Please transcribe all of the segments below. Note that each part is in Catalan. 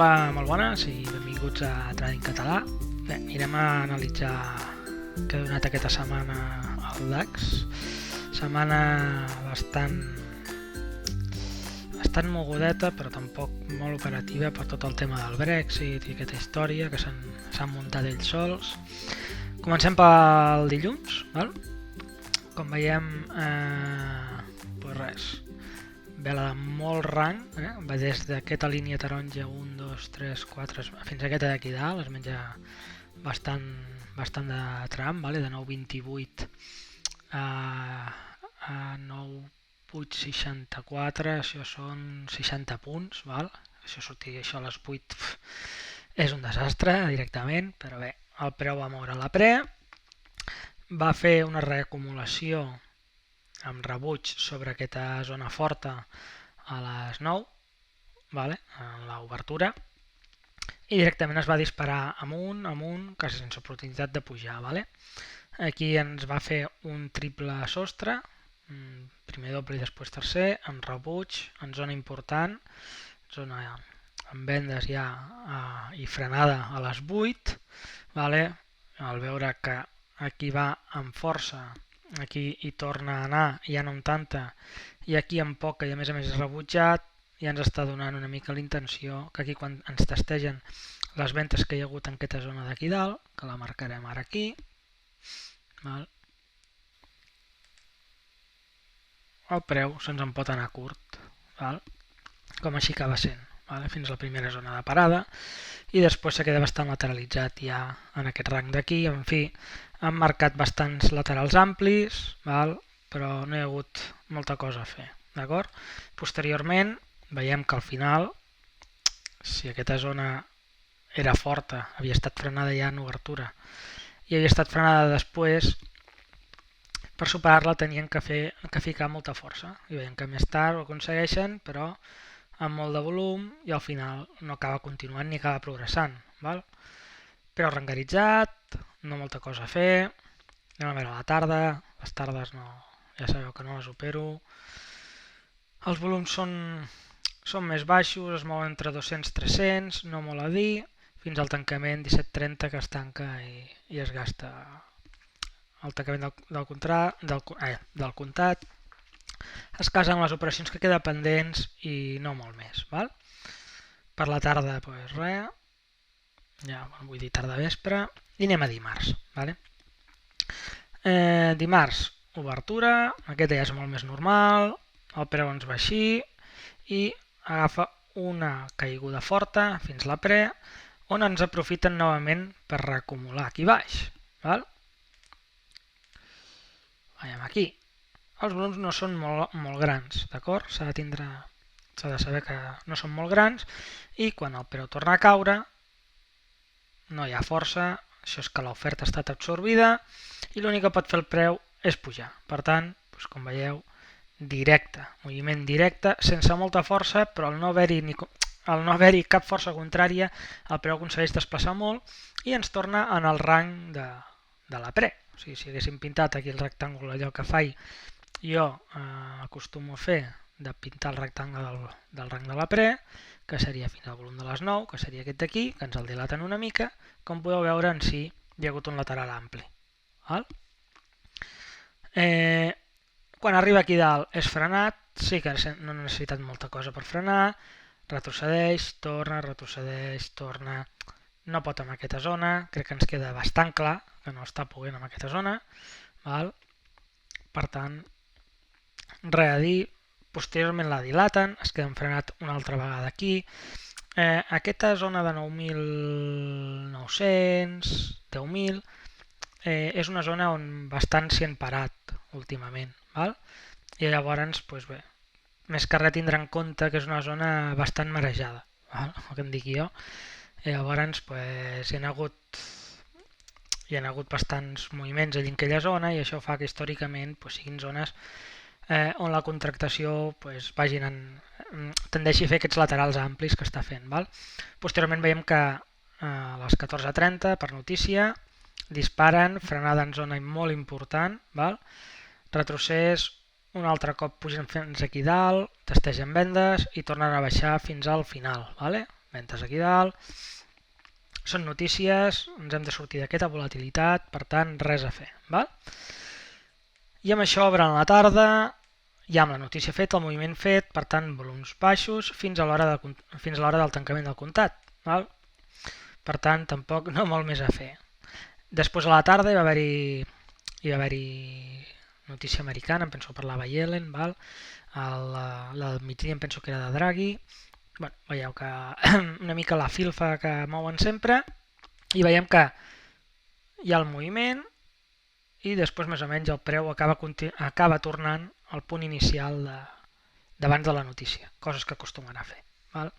Hola, molt bones i benvinguts a Trading Català. Bé, anirem a analitzar què ha donat aquesta setmana al DAX. Setmana bastant mogudeta, però tampoc molt operativa per tot el tema del Brexit i aquesta història que s'han muntat ells sols. Comencem pel dilluns, val? Com veiem, doncs res, vela de molt rang, va des d'aquesta línia taronja 1, 2, 3, 4, fins a aquesta d'aquí dalt, es menja bastant de tram, vale? De 9,28 a 9,864, això són 60 punts, val? Això sortir això a les 8 és un desastre directament, però bé, el preu va moure la pre, va fer una reacumulació amb rebuig sobre aquesta zona forta a les 9, vale? En l'obertura, i directament es va disparar amunt, quasi sense oportunitat de pujar. Vale? Aquí ens va fer un triple sostre, primer doble i després tercer, amb rebuig, en zona important, zona amb vendes ja i frenada a les 8, vale? Al veure que aquí va amb força, aquí hi torna a anar, ja no amb tanta, i aquí amb poca i a més és rebutjat, ja ens està donant una mica la intenció que aquí quan ens testegen les ventes que hi ha hagut en aquesta zona d'aquí dalt, que la marcarem ara aquí, val? El preu se'ns en pot anar curt, val? Com així acaba sent, val? Fins a la primera zona de parada, i després se queda bastant lateralitzat ja en aquest rang d'aquí. En fi, han marcat bastants laterals amplis, val? Però no hi ha hagut molta cosa a fer, d'acord? Posteriorment veiem que al final, si aquesta zona era forta, havia estat frenada ja en obertura i havia estat frenada després, per superar-la tenien que ficar molta força, i veiem que més tard ho aconsegueixen, però amb molt de volum, i al final no acaba continuant ni acaba progressant, val? Però rangaritzat, no molta cosa a fer. Anem a veure la tarda, les tardes no, ja sabeu que no les opero. Els volums són més baixos, es mouen entre 200 i 300, no molt a dir, fins al tancament 17.30 que es tanca i es gasta el tancament del comptat. Es casa amb les operacions que queden pendents i no molt més. Val? Per la tarda, doncs res, ja vull dir tarda vespre, i anem a dimarts. Vale? Dimarts, obertura, aquesta ja és molt més normal, el preu ens va així i agafa una caiguda forta fins la pre, on ens aprofiten novament per reacumular aquí baix. Val? Veiem aquí. Els volums no són molt grans, d'acord? S'ha de saber que no són molt grans, i quan el preu torna a caure no hi ha força, això és que l'oferta ha estat absorbida i l'únic que pot fer el preu és pujar. Per tant, doncs, com veieu, directe, moviment directe, sense molta força, però al no haver-hi cap força contrària, el preu aconsegueix desplaçar molt i ens torna en el rang de la pre. O sigui, si haguéssim pintat aquí el rectàngul, allò que faig jo acostumo a fer, de pintar el rectangle del rang de la pre, que seria fins al volum de les 9, que seria aquest d'aquí, que ens el dilaten una mica, com podeu veure en si hi ha hagut un lateral ampli. Val? Quan arriba aquí dalt és frenat, sí que no ha necessitat molta cosa per frenar, retrocedeix, torna, no pot amb aquesta zona, crec que ens queda bastant clar que no està poguent amb aquesta zona, val? Per tant, res a dir, posteriorment la dilaten, es queden frenat una altra vegada aquí. Aquesta zona de 9.900, 10.000, és una zona on bastant s'hi han parat últimament. Val? I llavors, doncs bé, més que res tindre en compte que és una zona bastant marejada, val? El que em dic jo. I llavors doncs, hi ha hagut bastants moviments allà en aquella zona i això fa que històricament doncs, siguin zones on la contractació doncs, tendeixi a fer aquests laterals amplis que està fent. Val? Posteriorment veiem que a les 14.30, per notícia, disparen, frenada en zona molt important, val? Retrocés, un altre cop pugen fins aquí dalt, testegen vendes i tornen a baixar fins al final. Vale? ventes aquí dalt. Són notícies, ens hem de sortir d'aquesta volatilitat, per tant, res a fer. Val? I amb això, durant la tarda, ja amb la notícia feta, el moviment fet, per tant, volums baixos fins a l'hora del tancament del comptat. Val? Per tant, tampoc no molt més a fer. Després a la tarda hi va haver-hi notícia americana, em penso que parlava Yellen, val? La del migdia em penso que era de Draghi. Bueno, veieu que una mica la filfa que mouen sempre i veiem que hi ha el moviment i després més o menys el preu acaba tornant al punt inicial d'abans de la notícia, coses que acostumen a fer. Val?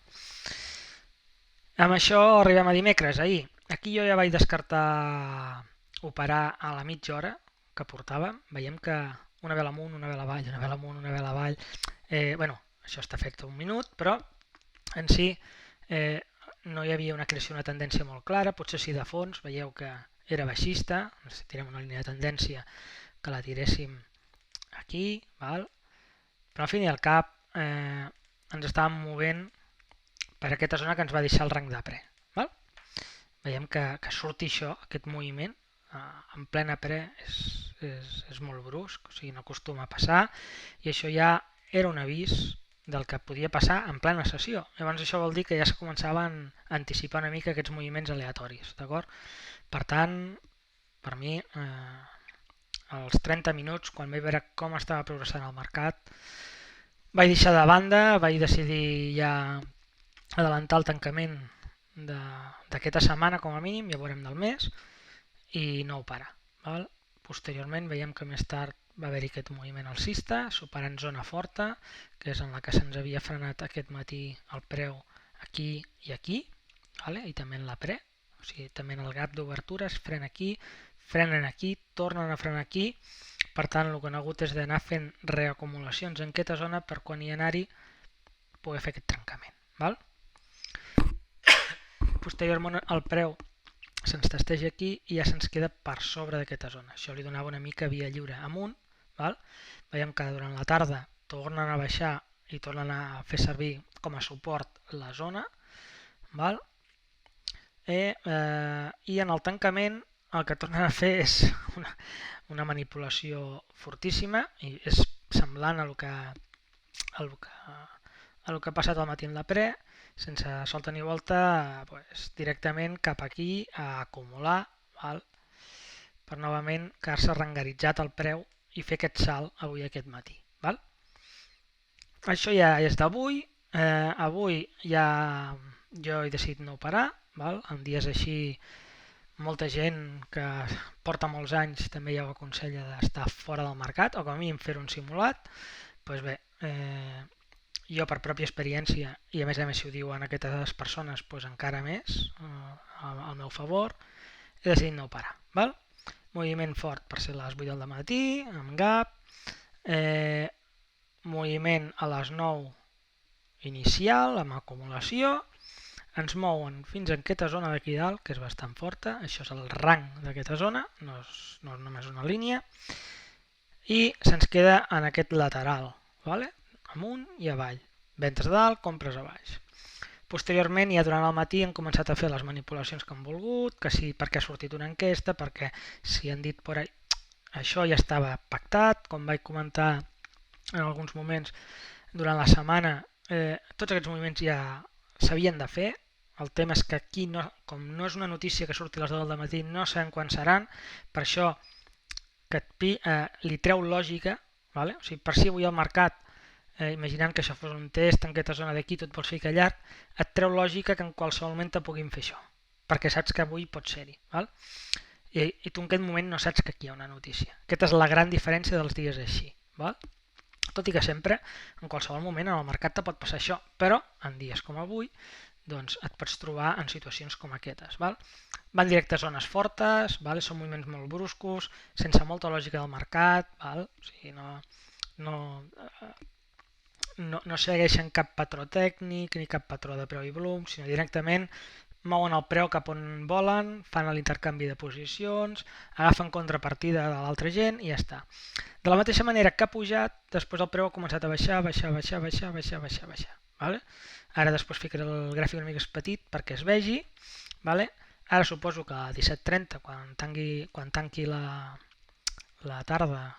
Amb això arribem a dimecres, ahir. Aquí jo ja vaig descartar operar a la mitja hora que portàvem. Veiem que una vela amunt, una vela avall, una vela amunt, una vela avall. Bueno, això està fet un minut, però en si no hi havia una creació, una tendència molt clara. Potser sí de fons, veieu que era baixista. Si tirem una línia de tendència que la tiréssim aquí, val? Però al fin i al cap ens estàvem movent per aquesta zona que ens va deixar el rang de pre. Val? Veiem que surti això, aquest moviment, en plena pre és molt brusc, o sigui, no acostuma a passar, i això ja era un avís del que podia passar en plena sessió. Llavors això vol dir que ja se començaven a anticipar una mica aquests moviments aleatoris, d'acord? Per tant, per mi, als 30 minuts, quan vaig veure com estava progressant el mercat, vaig deixar de banda, vaig decidir ja adelantar el tancament d'aquesta setmana com a mínim, ja veurem del mes, i no operar. Val? Posteriorment veiem que més tard va haver-hi aquest moviment alcista, superant zona forta, que és en la que se'ns havia frenat aquest matí el preu aquí i aquí, vale? I també en la pre, o sigui, també en el gap d'obertures, frenen aquí, tornen a frenar aquí, per tant el que han hagut és d'anar fent reacumulacions en aquesta zona per quan hi anar-hi poder fer aquest trencament. Val? Posteriorment el preu se'ns testeja aquí i ja se'ns queda per sobre d'aquesta zona. Això li donava una mica via lliure amunt. Val? Veiem que durant la tarda tornen a baixar i tornen a fer servir com a suport la zona. Val? I en el tancament el que tornen a fer és una manipulació fortíssima i és semblant a el que ha passat al matí en la pre, sense solta ni volta, directament cap aquí a acumular, val? Per novament quedar-se rangaritzat el preu i fer aquest salt avui aquest matí. Val? Això ja és d'avui. Avui ja jo he decidit no operar. Val? En dies així molta gent que porta molts anys també ja ho aconsella d'estar fora del mercat o com a mínim fer un simulat. Doncs bé, jo per pròpia experiència, i a més si ho diuen aquestes persones, doncs encara més al meu favor, he decidit no operar. Val? Moviment fort per ser a les 8 del matí, amb gap, moviment a les 9 inicial, amb acumulació, ens mouen fins a aquesta zona d'aquí dalt, que és bastant forta, això és el rang d'aquesta zona, no és només una línia, i se'ns queda en aquest lateral, vale? Amunt i avall, ventes a dalt, compres a baix. Posteriorment, ja durant el matí han començat a fer les manipulacions que han volgut, que sí, perquè ha sortit una enquesta, perquè si han dit por ahí, això ja estava pactat, com vaig comentar en alguns moments durant la setmana, tots aquests moviments ja s'havien de fer. El tema és que aquí, com no és una notícia que surti a les 10 del matí, no sabem quan seran, per això que li treu lògica, vale? O sigui, per si avui al mercat, imaginant que això fos un test en aquesta zona d'aquí, tot vols ficar llarg, et treu lògica que en qualsevol moment te puguin fer això, perquè saps que avui pot ser-hi. I tu en aquest moment no saps que aquí hi ha una notícia. Aquesta és la gran diferència dels dies així. Val? Tot i que sempre, en qualsevol moment, en el mercat te pot passar això, però en dies com avui doncs et pots trobar en situacions com aquestes. Val? Van directe a zones fortes, val? Són moviments molt bruscos, sense molta lògica del mercat, val? O sigui, no segueixen cap patró tècnic ni cap patró de preu i volum, sinó directament mouen el preu cap on volen, fan l'intercanvi de posicions, agafen contrapartida de l'altra gent i ja està. De la mateixa manera que ha pujat, després el preu ha començat a baixar. Vale? Ara després ficaré el gràfic una mica petit perquè es vegi. Vale? Ara suposo que a 17:30, quan tanqui la tarda,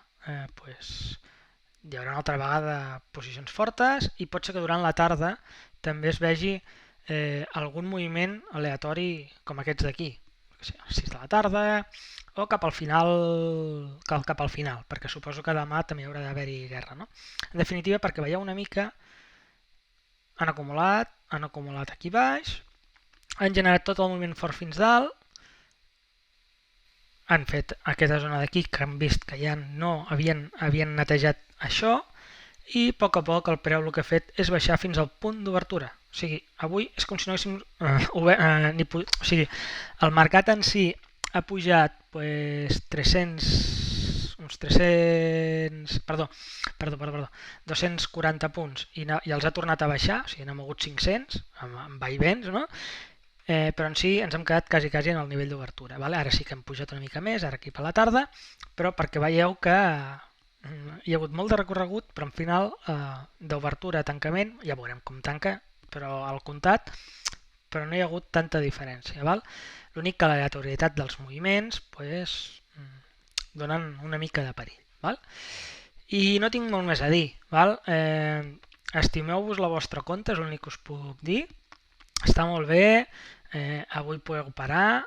pues, hi haurà una altra vegada posicions fortes i pot ser que durant la tarda també es vegi algun moviment aleatori com aquests d'aquí, a les 6 de la tarda o cap al final, perquè suposo que demà també haurà d'haver-hi guerra, no? En definitiva, perquè veieu una mica, han acumulat aquí baix, han generat tot el moviment fort fins dalt, han fet aquesta zona d'aquí que han vist que ja no havien netejat això i a poc el preu el que ha fet és baixar fins al punt d'obertura. O sigui, avui és com si no haguéssim o sigui, el mercat en si ha pujat pues, 240 punts i els ha tornat a baixar, o sigui, n'ha mogut 500 amb vaivens, no? Però en si ens hem quedat quasi en el nivell d'obertura. Vale? Ara sí que hem pujat una mica més, ara aquí per la tarda, però perquè veieu que hi ha hagut molt de recorregut, però al final d'obertura a tancament, ja veurem com tanca, però al comptat, però no hi ha hagut tanta diferència. L'únic que l'aleatorietat dels moviments pues, donen una mica de perill. Val? I no tinc molt més a dir. Estimeu-vos la vostra compte, és l'únic que us puc dir. Està molt bé, avui podeu parar,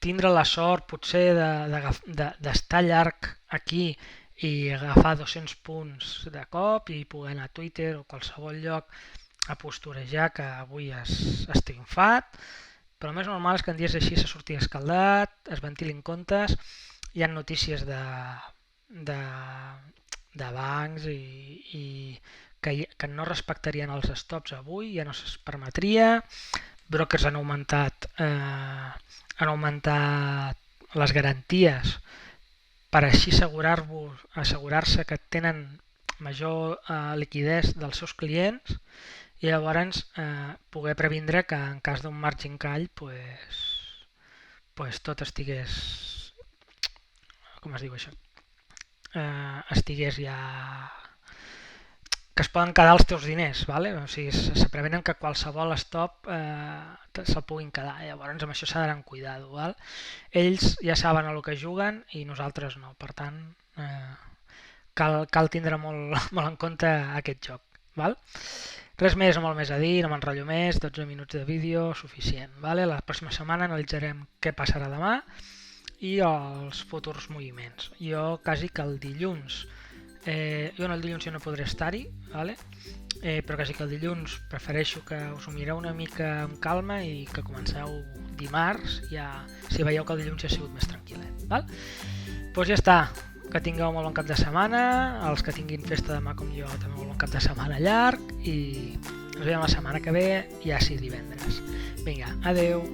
tindre la sort potser d'estar llarg aquí i agafar 200 punts de cop i poder anar a Twitter o qualsevol lloc a posturejar que avui has triomfat, però el més normal és que en dies així se surti escaldat, es ventilin comptes, hi ha notícies de bancs i que no respectarien els stops avui, ja no se'ls permetria, brokers han augmentat les garanties per així assegurar-se que tenen major liquidez dels seus clients i llavors poder previndre que en cas d'un margin call pues tot estigués, com es diu això, estigués ja que es poden quedar els teus diners, vale? O sigui, se prevenen que qualsevol stop se'l puguin quedar, llavors amb això s'ha d'anar amb cuidado. Val? Ells ja saben a lo que juguen i nosaltres no, per tant cal tindre molt en compte aquest joc. Val? Res més o molt més a dir, no m'enrotllo més, 12 minuts de vídeo, suficient. Vale? La pròxima setmana analitzarem què passarà demà i els futurs moviments. Jo quasi que el dilluns, jo el dilluns no podré estar-hi, vale? Però quasi que el dilluns prefereixo que us ho mireu una mica amb calma i que comenceu dimarts, ja, si veieu que el dilluns ja ha sigut més tranquil·let. Val? Doncs ja està, que tingueu molt bon cap de setmana, els que tinguin festa demà com jo també molt bon cap de setmana llarg i ens veiem la setmana que ve, ja sí divendres. Vinga, adeu!